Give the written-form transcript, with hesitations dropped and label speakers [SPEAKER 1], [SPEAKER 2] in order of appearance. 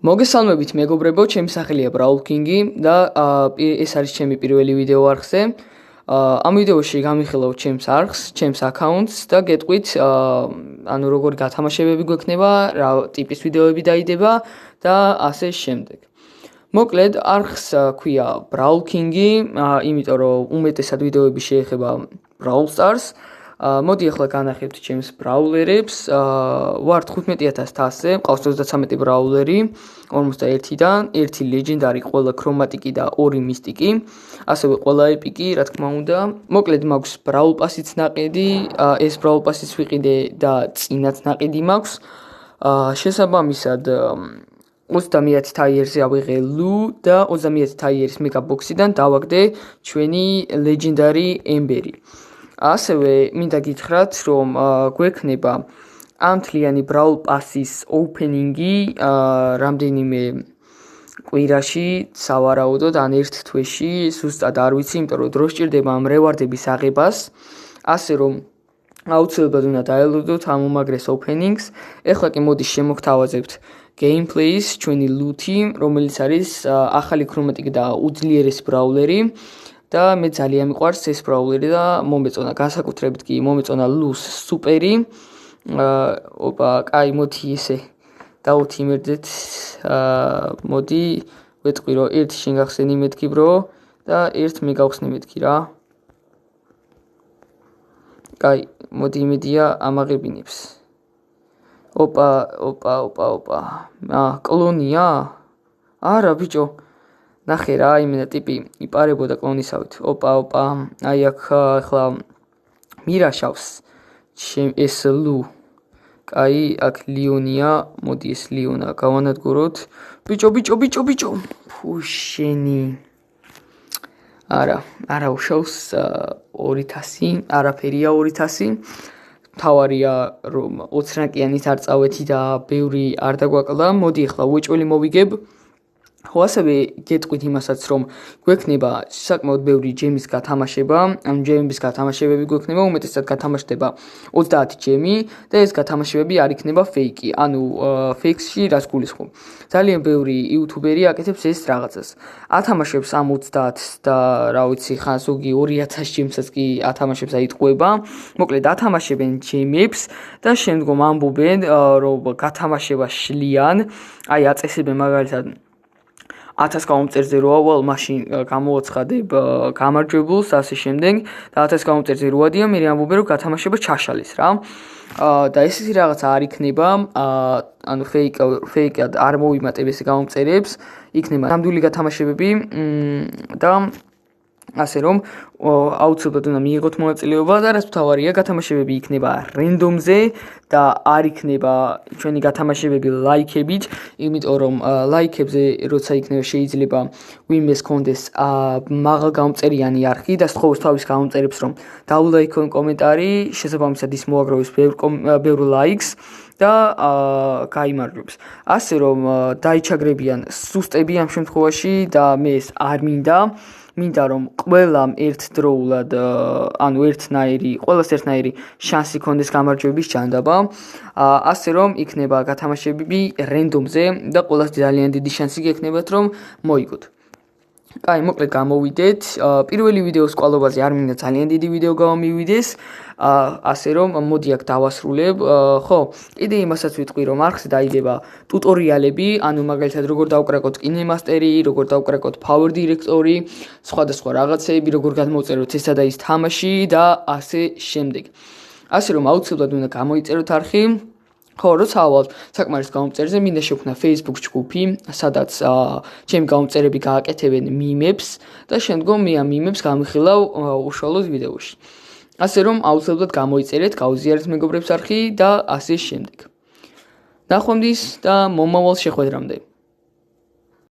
[SPEAKER 1] მოგესალმებით მეგობრებო, ჩემი სახელია Brawl King-ი და ეს არის ჩემი პირველი ვიდეო არხზე. ამ ვიდეოში გამიხილავ ჩემს არხს, ჩემს აკაუნტს და გეტყვით, ანუ როგორი გათამაშებები გვექნება, რა ტიპის ვიდეოები დაიდება და ასე შემდეგ. მოკლედ, არხს ქვია Brawl King-ი, იმიტომ რომ უმეტესად ვიდეოები შეეხება Brawl Stars. მოდი ახლა განახებთ ჩემს ბრაულერებს. ვარ 15100-ზე, მყავს 33 ბრაულერი, 41-დან 1 ლეგენდარი, ყველა ქრომატიკი და 2 მისტიკი, ასევე ყველა ეპიკი, რა თქმა უნდა. მოკლედ მაქვს ბრაულ პასიც ნაყიდი, ეს ბრაულ პასიც ვიყიდე და წინაც ნაყიდი მაქვს. შესაბამისად 30 თაიერზე ავიღე ლუ და 30 თაიერის მეგაბოქსიდან დავაგდე ჩვენი ლეგენდარი ემბერი. ასევე მინდა გითხრათ, რომ გვექნება ამ თლიანი ბრაულ პასის ოპენინგი რამდენიმე კვირაში, სავარაუდოდ ან ერთ თვეში, ზუსტად არ ვიცი, იმიტომ რომ დრო სჭირდება ამ რევარდების აღებას, ასე რომ აუცილებლად უნდა დაელოდოთ ამ უმაგრეს ოპენინგს. ეხლა კი მოდი შემოგთავაზებთ gameplays, ჩვენი ლუთი, რომელიც არის ახალი ქრომატიკი და უძლიერესი ბრაულერი. და მე ძალიან მიყვარს ეს ბრაულერი და მომეწონა, განსაკუთრებით კი მომეწონა ლუს სუპერი. კაი, მოდი ესე დავუთიმერდეთ. მოდი ვეთქვი, რომ ერთ შენ გახსენი მეთქი bro და ერთ მე გავხსნი მეთქი რა. კაი, მოდი იმედია ამაღებინებს. კლონია? არა ბიჭო. ნახე რა, იმენა ტიპი იპარებოდა კლონისავით. აი აქ ახლა მირაშავს ეს ლუ. კაი, აქ ლიონია, მოდი ეს ლიონა გავანადგუროთ. ბიჭო. ფუშენი. არა უშავს 2000, არაფერია 2000. თავარია რომ 20 რანკიანით არ წავედი და ბევრი არ დაგვაკლა. მოდი ახლა უეჭველი მოვიგებ. ხო, ასევე გეტყვით იმასაც, რომ გვექნება საკმაოდ ბევრი ჯემის გათამაშება, ან ჯემების გათამაშებები გვექნება, უმეტესად გათამაშდება 30 ჯემი და ეს გათამაშებები არ იქნება ფეიკი, ანუ ფეიქსში რას გულისხმობ. ძალიან ბევრი იუთუბერი აკეთებს ეს რაღაცას. ათამაშებს ამ 30 და რა ვიცი, ხან ზოგი 2000 ჯემსაც კი ათამაშებს აიტყუება. მოკლედ ათამაშებენ ჯემებს და შემდგომ ამბობენ, რომ გათამაშება შლიან, აი აწესებენ მაგალითად 1000 გამომწერზე რო ავალ, მაშინ გამოვაცხადებ გამარჯვებულს, ასე შემდეგ და 1000 გამომწერზე რო ადია, მე ამბობენ რომ გათამაშება ჩაშალის რა. და ესეთი რაღაცა არ იქნება, ანუ ფეიკად არ მოვიმატებ ეს გამომწერებს, იქნება ნამდვილი გათამაშებები და ასე რომ აუცილებლად უნდა მიიღოთ მონაწილეობა და რაც მთავარია, გათამაშებები იქნება რენდომზე და არ იქნება ჩვენი გათამაშებები ლაიქებით, იმიტომ რომ ლაიქებზე როცა იქნება შეიძლება ვინმეს კონდეს მაღალ გამომწერიანი არხი და სწხოვს თავის გამომწერებს რომ დაულაიქონ კომენტარი, შესაბამისად ის მოაგროვებს ბევრ ლაიქს და გაიმარჯვებს. ასე რომ დაიჩაგრებიან სუსტები ამ შემთხვევაში და მე ეს არ მინდა რომ ყველამ ერთდროულად, ანუ ყველას ერთნაირი შანსი კონდეს გამარჯვების ჯანდაბა. ასე რომ იქნება გათამაშებები რენდომზე და ყველას ძალიან დიდი შანსი გექნებათ რომ მოიგოთ. კაი, მოკლედ გამოვიდეთ. პირველი ვიდეოს კვალობაზე არ მინდა ძალიან დიდი ვიდეო გამომივიდეს. ასე რომ მოდი აქ დავასრულებ. ხო, კიდე იმასაც ვიტყვი, რომ არხზე დაიდება ტუტორიალები, ანუ მაგალითად როგორ დავკრაკოთ კინემასტერი, როგორ დავკრაკოთ Power Director-ი, სხვადასხვა რაღაცეები, როგორ გადმოვწეროთ ესა და ის თამაში და ასე შემდეგ. ასე რომ აუცილებლად უნდა გამოიწეროთ არხი. ხო, როცა ავალ საკმარის გამომწერზე მინდა შევქმნა Facebook ჯგუფი, სადაც ჩემი გამომწერები გააკეთებენ მიმებს და შემდგომ მე ამ მიმებს გამიხილავ უშუალოდ ვიდეოში. ასე რომ აუცილებლად გამოიწერეთ, გაუზიარეთ მეგობრებს არხი და ასე შემდეგ. ნახვამდის და მომავალ შეხვედრამდე.